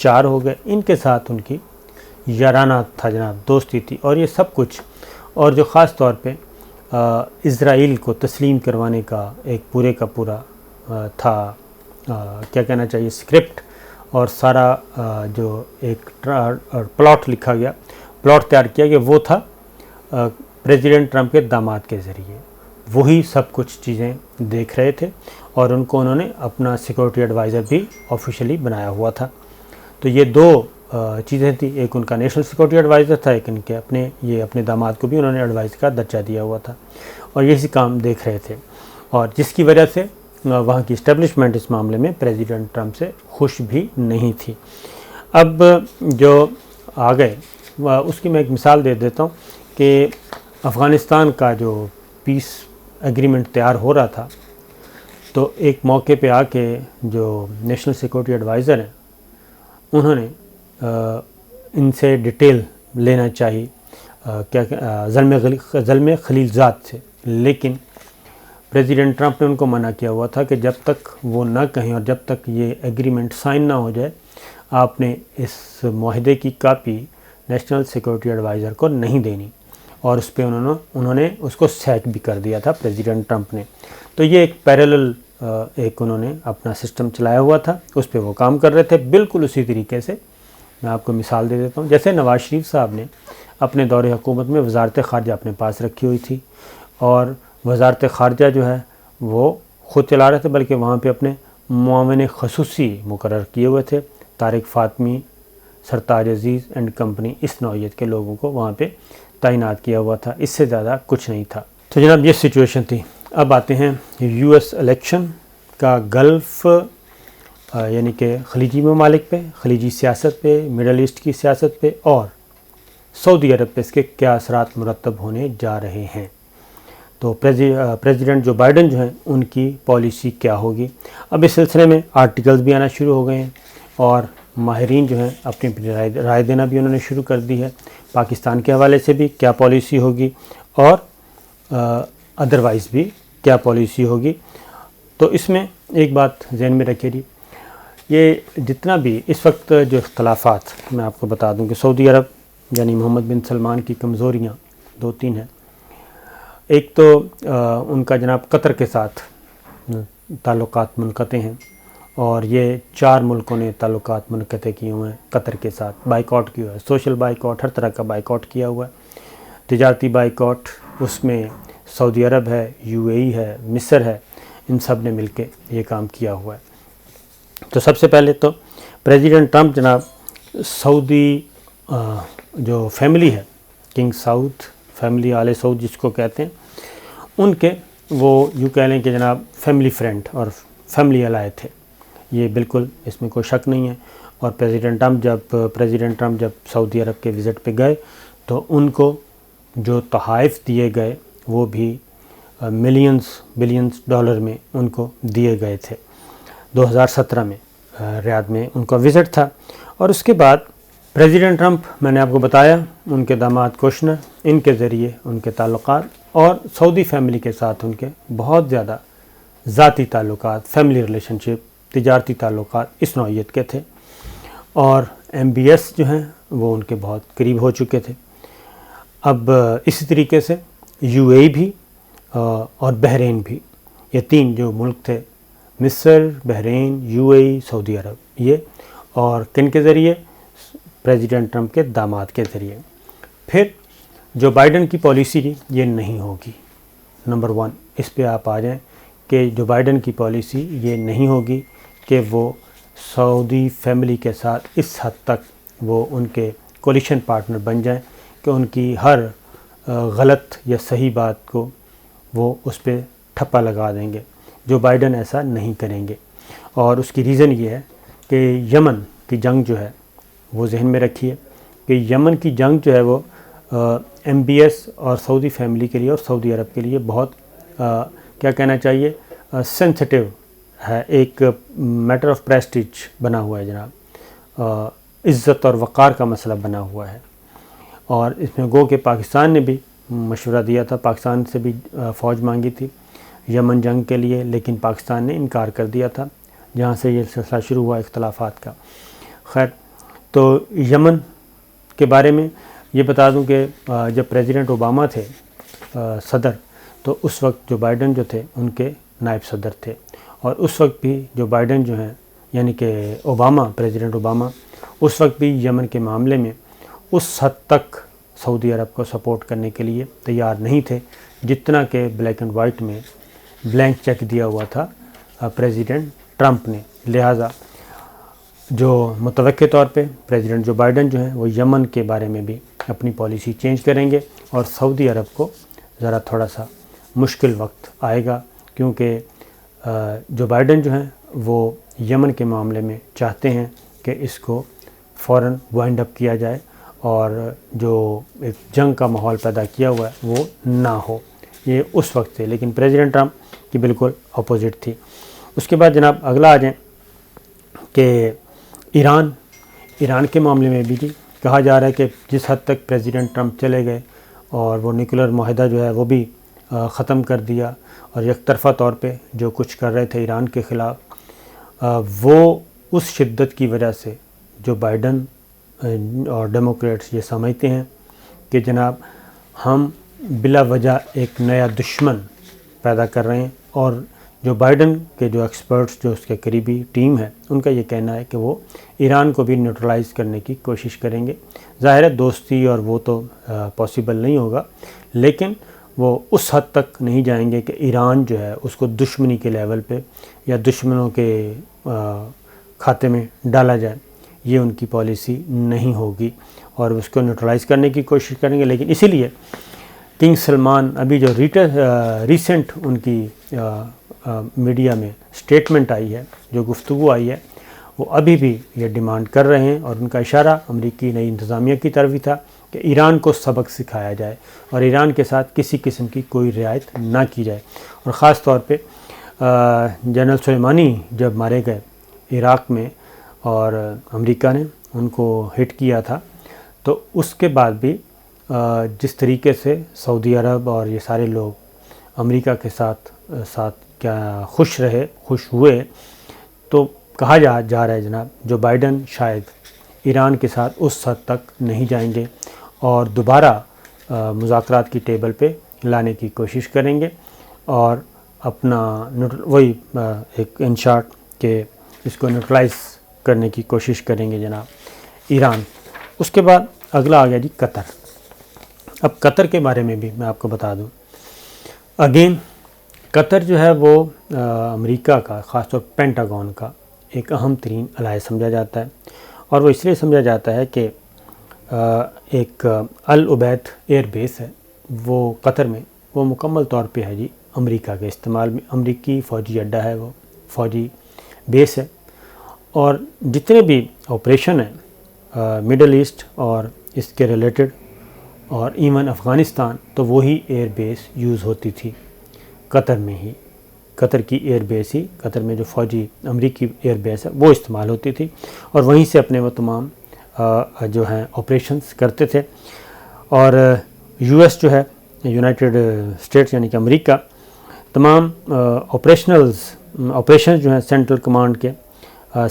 4 ہو گئے، ان کے ساتھ ان کی یارانہ تھا جناب، دوستی تھی، اور یہ سب کچھ، اور جو خاص طور پہ اسرائیل کو تسلیم کروانے کا ایک پورے کا پورا تھا، کیا کہنا چاہیے، اسکرپٹ، اور سارا جو ایک پلاٹ لکھا گیا، پلاٹ تیار کیا گیا، وہ تھا پریزیڈنٹ ٹرمپ کے داماد کے ذریعے۔ وہی سب کچھ چیزیں دیکھ رہے تھے، اور ان کو انہوں نے اپنا سیکورٹی ایڈوائزر بھی آفیشلی بنایا ہوا تھا۔ تو یہ 2 چیزیں تھیں، ایک ان کا نیشنل سیکورٹی ایڈوائزر تھا، ایک ان کے اپنے داماد کو بھی انہوں نے ایڈوائز کا درجہ دیا ہوا تھا، اور یہی کام دیکھ رہے تھے، اور جس کی وجہ سے وہاں کی اسٹیبلشمنٹ اس معاملے میں پریزیڈنٹ ٹرمپ سے خوش بھی نہیں تھی۔ اب جو آ گئے اس کی میں ایک مثال دے دیتا ہوں کہ افغانستان کا جو پیس ایگریمنٹ تیار ہو رہا تھا، تو ایک موقع پہ آ کے جو نیشنل سیکورٹی ایڈوائزر ہیں انہوں نے ان سے ڈیٹیل لینا چاہی زلمے خلیل زاد سے، لیکن پریزیڈنٹ ٹرمپ نے ان کو منع کیا ہوا تھا کہ جب تک وہ نہ کہیں اور جب تک یہ ایگریمنٹ سائن نہ ہو جائے، آپ نے اس معاہدے کی کاپی نیشنل سیکورٹی ایڈوائزر کو نہیں دینی، اور اس پہ انہوں نے اس کو سیچ بھی کر دیا تھا پریزیڈنٹ ٹرمپ نے۔ تو یہ ایک پیرالل ایک انہوں نے اپنا سسٹم چلایا ہوا تھا، اس پہ وہ کام کر رہے تھے۔ بالکل اسی طریقے سے میں آپ کو مثال دے دیتا ہوں، جیسے نواز شریف صاحب نے اپنے دور حکومت میں وزارت خارجہ اپنے پاس رکھی ہوئی تھی، اور وزارت خارجہ جو ہے وہ خود چلا رہے تھے، بلکہ وہاں پہ اپنے معاون خصوصی مقرر کیے ہوئے تھے، طارق فاطمی، سرتاج عزیز اینڈ کمپنی، اس نوعیت کے لوگوں کو وہاں پہ تعینات کیا ہوا تھا، اس سے زیادہ کچھ نہیں تھا۔ تو جناب یہ سچویشن تھی۔ اب آتے ہیں یو ایس الیکشن کا، گلف یعنی کہ خلیجی ممالک پہ، خلیجی سیاست پہ، مڈل ایسٹ کی سیاست پہ، اور سعودی عرب پہ اس کے کیا اثرات مرتب ہونے جا رہے ہیں۔ تو پریزیڈنٹ جو بائیڈن جو ہیں ان کی پالیسی کیا ہوگی۔ اب اس سلسلے میں آرٹیکلز بھی آنا شروع ہو گئے ہیں، اور ماہرین جو ہیں اپنی رائے دینا بھی انہوں نے شروع کر دی ہے، پاکستان کے حوالے سے بھی کیا پالیسی ہوگی، اور ادروائز بھی کیا پالیسی ہوگی۔ تو اس میں ایک بات ذہن میں رکھیے جی، یہ جتنا بھی اس وقت جو اختلافات، میں آپ کو بتا دوں کہ سعودی عرب یعنی محمد بن سلمان کی کمزوریاں 2-3 ہیں۔ ایک تو ان کا جناب قطر کے ساتھ تعلقات منقطع ہیں، اور یہ 4 ملکوں نے تعلقات منقطع کیے ہوئے ہیں قطر کے ساتھ، بائیکاٹ کیا ہوا ہے، سوشل بائیکاٹ، ہر طرح کا بائیکاٹ کیا ہوا ہے، تجارتی بائیکاٹ، اس میں سعودی عرب ہے، UAE ہے، مصر ہے، ان سب نے مل کے یہ کام کیا ہوا ہے۔ تو سب سے پہلے تو پریزیڈنٹ ٹرمپ جناب سعودی جو فیملی ہے، کنگ سعود فیملی، آل سعود جس کو کہتے ہیں، ان کے وہ یوں کہہ لیں کہ جناب فیملی فرینڈ اور فیملی الائے تھے، یہ بالکل اس میں کوئی شک نہیں ہے۔ اور پریزیڈنٹ ٹرمپ جب سعودی عرب کے وزٹ پہ گئے تو ان کو جو تحائف دیے گئے وہ بھی بلینز ڈالر میں ان کو دیے گئے تھے۔ 2017 میں ریاض میں ان کا وزٹ تھا، اور اس کے بعد پریزیڈنٹ ٹرمپ، میں نے آپ کو بتایا، ان کے داماد کوشنر، ان کے ذریعے ان کے تعلقات، اور سعودی فیملی کے ساتھ ان کے بہت زیادہ ذاتی تعلقات، فیملی ریلیشن شپ، تجارتی تعلقات اس نوعیت کے تھے، اور MBS جو ہیں وہ ان کے بہت قریب ہو چکے تھے۔ اب اسی طریقے سے UAE بھی اور بحرین بھی، یہ 3 جو ملک تھے، مصر، بحرین، UAE، سعودی عرب، یہ، اور کن کے ذریعے؟ پریزیڈنٹ ٹرمپ کے داماد کے ذریعے۔ پھر جو بائیڈن کی پالیسی تھی یہ نہیں ہوگی، نمبر 1 اس پہ آپ آ جائیں کہ جو بائیڈن کی پالیسی یہ نہیں ہوگی کہ وہ سعودی فیملی کے ساتھ اس حد تک وہ ان کے کولیشن پارٹنر بن جائیں کہ ان کی ہر غلط یا صحیح بات کو وہ اس پہ ٹھپا لگا دیں گے۔ جو بائیڈن ایسا نہیں کریں گے، اور اس کی ریزن یہ ہے کہ یمن کی جنگ جو ہے وہ ذہن میں رکھیے کہ یمن کی جنگ جو ہے وہ MBS اور سعودی فیملی کے لیے اور سعودی عرب کے لیے بہت کیا کہنا چاہیے سینسٹیو ہے، ایک میٹر آف پریسٹیج بنا ہوا ہے جناب، عزت اور وقار کا مسئلہ بنا ہوا ہے۔ اور اس میں گو کہ پاکستان نے بھی مشورہ دیا تھا، پاکستان سے بھی فوج مانگی تھی یمن جنگ کے لیے، لیکن پاکستان نے انکار کر دیا تھا، جہاں سے یہ سلسلہ شروع ہوا اختلافات کا۔ خیر، تو یمن کے بارے میں یہ بتا دوں کہ جب پریزیڈنٹ اوباما تھے صدر، تو اس وقت جو بائیڈن جو تھے ان کے نائب صدر تھے، اور اس وقت بھی جو بائیڈن جو ہیں یعنی کہ پریزیڈنٹ اوباما اس وقت بھی یمن کے معاملے میں اس حد تک سعودی عرب کو سپورٹ کرنے کے لیے تیار نہیں تھے جتنا کہ بلیک اینڈ وائٹ میں بلینک چیک دیا ہوا تھا پریزیڈنٹ ٹرمپ نے۔ لہٰذا جو متوقع طور پہ پریزیڈنٹ جو بائیڈن جو ہیں وہ یمن کے بارے میں بھی اپنی پالیسی چینج کریں گے، اور سعودی عرب کو ذرا تھوڑا سا مشکل وقت آئے گا، کیونکہ جو بائیڈن جو ہیں وہ یمن کے معاملے میں چاہتے ہیں کہ اس کو فوراً وائنڈ اپ کیا جائے اور جو ایک جنگ کا ماحول پیدا کیا ہوا ہے وہ نہ ہو، یہ اس وقت سے۔ لیکن پریزیڈنٹ ٹرمپ کی بالکل اپوزٹ تھی۔ اس کے بعد جناب اگلا آ جائیں کہ ایران کے معاملے میں بھی کہا جا رہا ہے کہ جس حد تک پریزیڈنٹ ٹرمپ چلے گئے اور وہ نیوکلر معاہدہ جو ہے وہ بھی ختم کر دیا، اور یک طرفہ طور پہ جو کچھ کر رہے تھے ایران کے خلاف، وہ اس شدت کی وجہ سے جو بائیڈن اور ڈیموکریٹس یہ سمجھتے ہیں کہ جناب ہم بلا وجہ ایک نیا دشمن پیدا کر رہے ہیں، اور جو بائیڈن کے جو ایکسپرٹس جو اس کے قریبی ٹیم ہے ان کا یہ کہنا ہے کہ وہ ایران کو بھی نیوٹرلائز کرنے کی کوشش کریں گے۔ ظاہر ہے دوستی اور وہ تو پاسبل نہیں ہوگا، لیکن وہ اس حد تک نہیں جائیں گے کہ ایران جو ہے اس کو دشمنی کے لیول پہ یا دشمنوں کے کھاتے میں ڈالا جائے، یہ ان کی پالیسی نہیں ہوگی، اور اس کو نیوٹرلائز کرنے کی کوشش کریں گے۔ لیکن اسی لیے کنگ سلمان ابھی جو ریسنٹ ان کی میڈیا میں سٹیٹمنٹ آئی ہے، جو گفتگو آئی ہے، وہ ابھی بھی یہ ڈیمانڈ کر رہے ہیں، اور ان کا اشارہ امریکی نئی انتظامیہ کی طرف ہی تھا کہ ایران کو سبق سکھایا جائے اور ایران کے ساتھ کسی قسم کی کوئی رعایت نہ کی جائے۔ اور خاص طور پہ جنرل سلیمانی جب مارے گئے عراق میں اور امریکہ نے ان کو ہٹ کیا تھا، تو اس کے بعد بھی جس طریقے سے سعودی عرب اور یہ سارے لوگ امریکہ کے ساتھ کیا خوش ہوئے، تو کہا جا رہا ہے جناب جو بائیڈن شاید ایران کے ساتھ اس حد تک نہیں جائیں گے اور دوبارہ مذاکرات کی ٹیبل پہ لانے کی کوشش کریں گے، اور اپنا وہی ایک ان شارٹ کہ اس کو نیوٹرلائز کرنے کی کوشش کریں گے جناب ایران۔ اس کے بعد اگلا آ گیا جی قطر۔ اب قطر کے بارے میں بھی میں آپ کو بتا دوں، اگین قطر جو ہے وہ امریکہ کا خاص طور پینٹاگون کا ایک اہم ترین الائے سمجھا جاتا ہے، اور وہ اس لیے سمجھا جاتا ہے کہ ایک العبید ایئر بیس ہے وہ قطر میں، وہ مکمل طور پہ ہے جی امریکہ کے استعمال میں، امریکی فوجی اڈہ ہے، وہ فوجی بیس ہے، اور جتنے بھی آپریشن ہیں مڈل ایسٹ اور اس کے ریلیٹڈ اور ایون افغانستان، تو وہی ایئر بیس یوز ہوتی تھی قطر میں ہی، قطر کی ایئر بیس ہی، قطر میں جو فوجی امریکی ایئر بیس ہے وہ استعمال ہوتی تھی، اور وہیں سے اپنے وہ تمام جو ہیں آپریشنز کرتے تھے۔ اور یو ایس جو ہے یونائٹڈ اسٹیٹس یعنی کہ امریکہ، تمام آپریشنز جو ہیں سینٹرل کمانڈ کے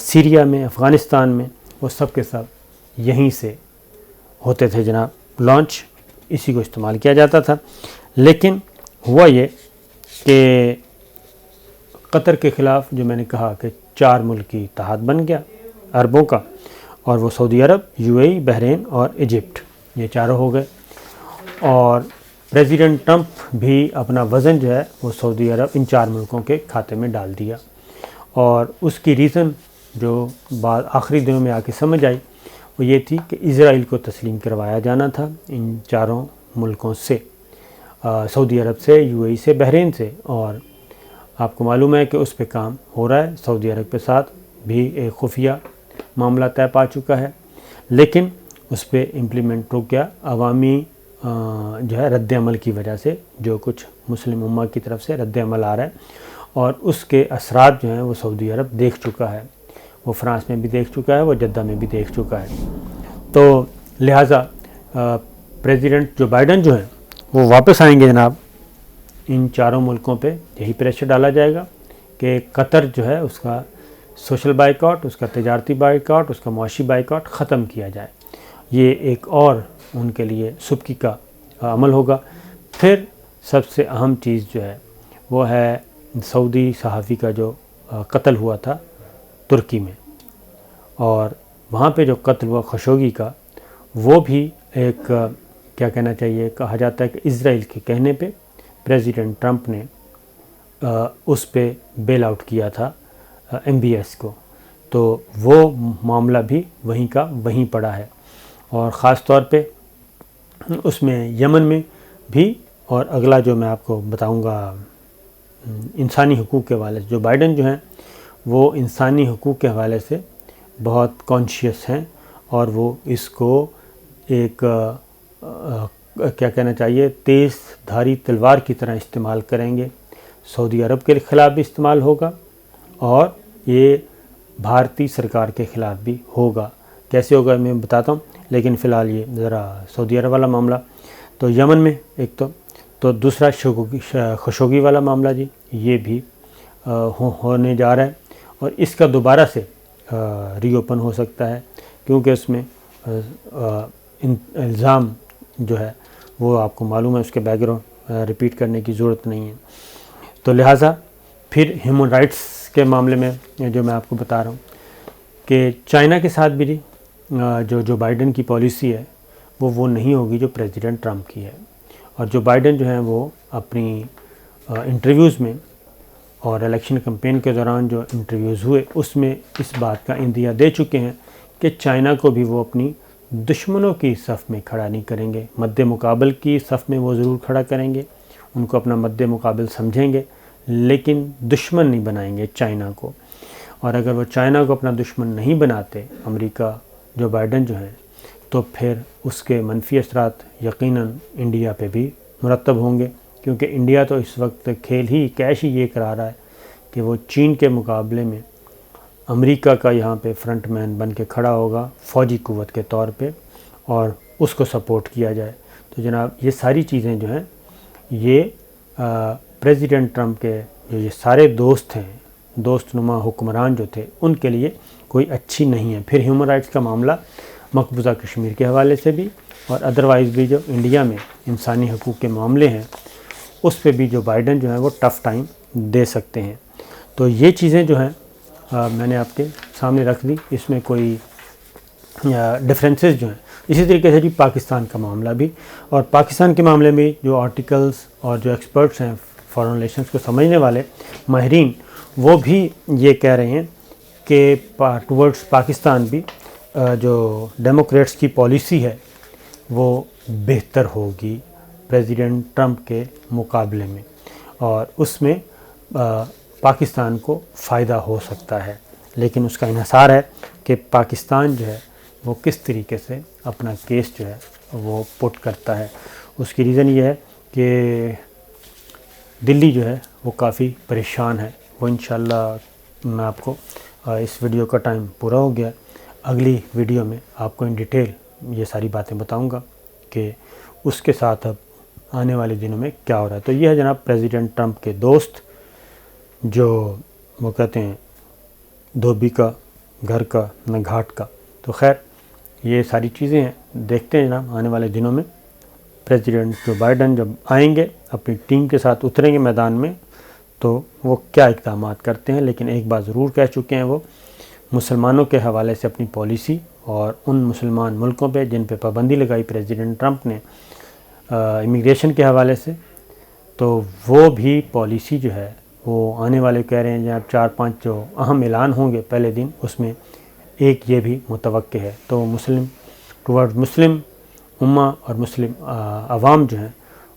سیریا میں، افغانستان میں، وہ سب کے سب یہیں سے ہوتے تھے جناب، لانچ اسی کو استعمال کیا جاتا تھا۔ لیکن ہوا یہ کہ قطر کے خلاف جو میں نے کہا کہ 4 ملکی اتحاد بن گیا عربوں کا، اور وہ سعودی عرب، یو اے ای، بحرین اور ایجپٹ، یہ چاروں ہو گئے، اور پریزیڈنٹ ٹرمپ بھی اپنا وزن جو ہے وہ سعودی عرب ان 4 ملکوں کے کھاتے میں ڈال دیا، اور اس کی ریزن جو بعد آخری دنوں میں آ کے سمجھ آئی وہ یہ تھی کہ اسرائیل کو تسلیم کروایا جانا تھا ان 4 ملکوں سے، سعودی عرب سے، یو اے ای سے، بحرین سے، اور آپ کو معلوم ہے کہ اس پہ کام ہو رہا ہے، سعودی عرب کے ساتھ بھی ایک خفیہ معاملہ طے پا چکا ہے، لیکن اس پہ امپلیمنٹ رک گیا عوامی جو ہے رد عمل کی وجہ سے، جو کچھ مسلم امہ کی طرف سے رد عمل آ رہا ہے، اور اس کے اثرات جو ہیں وہ سعودی عرب دیکھ چکا ہے، وہ فرانس میں بھی دیکھ چکا ہے، وہ جدہ میں بھی دیکھ چکا ہے۔ تو لہٰذا پریزیڈنٹ جو بائیڈن جو ہیں وہ واپس آئیں گے جناب، ان 4 ملکوں پہ یہی پریشر ڈالا جائے گا کہ قطر جو ہے اس کا سوشل بائیکاٹ، اس کا تجارتی بائیکاٹ، اس کا معاشی بائیکاٹ ختم کیا جائے۔ یہ ایک اور ان کے لیے سبکی کا عمل ہوگا۔ پھر سب سے اہم چیز جو ہے وہ ہے سعودی صحافی کا جو قتل ہوا تھا ترکی میں، اور وہاں پہ جو قتل ہوا خشوگی کا، وہ بھی ایک کیا کہنا چاہیے، کہا جاتا ہے کہ اسرائیل کے کہنے پہ پریزیڈنٹ ٹرمپ نے اس پہ بیل آؤٹ کیا تھا MBS کو، تو وہ معاملہ بھی وہیں کا وہیں پڑا ہے۔ اور خاص طور پہ اس میں یمن میں بھی، اور اگلا جو میں آپ کو بتاؤں گا انسانی حقوق کے حوالے سے، جو بائیڈن جو ہیں وہ انسانی حقوق کے حوالے سے بہت کانشیس ہیں، اور وہ اس کو ایک کیا کہنا چاہیے تیز دھاری تلوار کی طرح استعمال کریں گے۔ سعودی عرب کے خلاف بھی استعمال ہوگا، اور یہ بھارتی سرکار کے خلاف بھی ہوگا۔ کیسے ہوگا میں بتاتا ہوں، لیکن فی الحال یہ ذرا سعودی عرب والا معاملہ تو یمن میں ایک تو دوسرا خشوگی والا معاملہ جی، یہ بھی ہونے جا رہا ہے، اور اس کا دوبارہ سے ری اوپن ہو سکتا ہے، کیونکہ اس میں الزام جو ہے وہ آپ کو معلوم ہے، اس کے بیک گراؤنڈ ریپیٹ کرنے کی ضرورت نہیں ہے۔ تو لہٰذا پھر ہیومن رائٹس کے معاملے میں جو میں آپ کو بتا رہا ہوں کہ چائنا کے ساتھ بھی جو بائیڈن کی پالیسی ہے وہ نہیں ہوگی جو پریزیڈنٹ ٹرمپ کی ہے، اور جو بائیڈن جو ہیں وہ اپنی انٹرویوز میں اور الیکشن کمپین کے دوران جو انٹرویوز ہوئے اس میں اس بات کا اندیا دے چکے ہیں کہ چائنا کو بھی وہ اپنی دشمنوں کی صف میں کھڑا نہیں کریں گے، مد مقابل کی صف میں وہ ضرور کھڑا کریں گے، ان کو اپنا مد مقابل سمجھیں گے، لیکن دشمن نہیں بنائیں گے چائنا کو۔ اور اگر وہ چائنا کو اپنا دشمن نہیں بناتے امریکہ، جو بائیڈن جو ہیں، تو پھر اس کے منفی اثرات یقیناً انڈیا پہ بھی مرتب ہوں گے، کیونکہ انڈیا تو اس وقت کیش ہی یہ کرا رہا ہے کہ وہ چین کے مقابلے میں امریکہ کا یہاں پہ فرنٹ مین بن کے کھڑا ہوگا فوجی قوت کے طور پہ، اور اس کو سپورٹ کیا جائے۔ تو جناب یہ ساری چیزیں جو ہیں یہ پریزیڈنٹ ٹرمپ کے جو یہ سارے دوست ہیں، دوست نما حکمران جو تھے، ان کے لیے کوئی اچھی نہیں ہے۔ پھر ہیومن رائٹس کا معاملہ مقبوضہ کشمیر کے حوالے سے بھی، اور ادروائز بھی جو انڈیا میں انسانی حقوق کے معاملے ہیں اس پہ بھی جو بائیڈن جو ہے وہ ٹف ٹائم دے سکتے ہیں۔ تو یہ چیزیں جو ہیں میں نے آپ کے سامنے رکھ دی، اس میں کوئی ڈفرینسز جو ہیں۔ اسی طریقے سے جی پاکستان کا معاملہ بھی، اور پاکستان کے معاملے میں جو آرٹیکلز اور جو ایکسپرٹس ہیں فارن ریلیشنز کو سمجھنے والے ماہرین، وہ بھی یہ کہہ رہے ہیں کہ ٹورڈز پاکستان بھی جو ڈیموکریٹس کی پالیسی ہے وہ بہتر ہوگی پریزیڈنٹ ٹرمپ کے مقابلے میں، اور اس میں پاکستان کو فائدہ ہو سکتا ہے، لیکن اس کا انحصار ہے کہ پاکستان جو ہے وہ کس طریقے سے اپنا کیس جو ہے وہ پٹ کرتا ہے۔ اس کی ریزن یہ ہے کہ دلی جو ہے وہ کافی پریشان ہے۔ وہ انشاءاللہ میں آپ کو اس ویڈیو کا ٹائم پورا ہو گیا، اگلی ویڈیو میں آپ کو ان ڈیٹیل یہ ساری باتیں بتاؤں گا کہ اس کے ساتھ اب آنے والے دنوں میں کیا ہو رہا ہے۔ تو یہ ہے جناب پریزیڈنٹ ٹرمپ کے دوست، جو وہ کہتے ہیں دھوبی کا گھر کا نہ گھاٹ کا۔ تو خیر یہ ساری چیزیں ہیں، دیکھتے ہیں جناب آنے والے دنوں میں پریزیڈنٹ جو بائیڈن جب آئیں گے اپنی ٹیم کے ساتھ اتریں گے میدان میں تو وہ کیا اقدامات کرتے ہیں۔ لیکن ایک بات ضرور کہہ چکے ہیں، وہ مسلمانوں کے حوالے سے اپنی پالیسی، اور ان مسلمان ملکوں پہ جن پہ پابندی لگائی پریزیڈنٹ ٹرمپ نے امیگریشن کے حوالے سے، تو وہ بھی پالیسی جو ہے وہ آنے والے کہہ رہے ہیں جب 4-5 جو اہم اعلان ہوں گے پہلے دن، اس میں ایک یہ بھی متوقع ہے۔ تو مسلم امہ اور مسلم عوام جو ہیں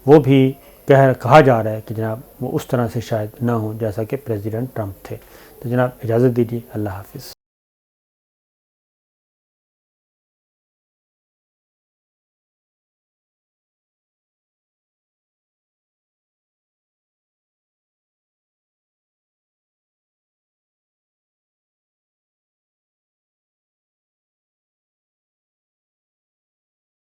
وہ بھی کہا جا رہا ہے کہ جناب وہ اس طرح سے شاید نہ ہوں جیسا کہ پریزیڈنٹ ٹرمپ تھے۔ تو جناب اجازت دیجیے، اللہ حافظ۔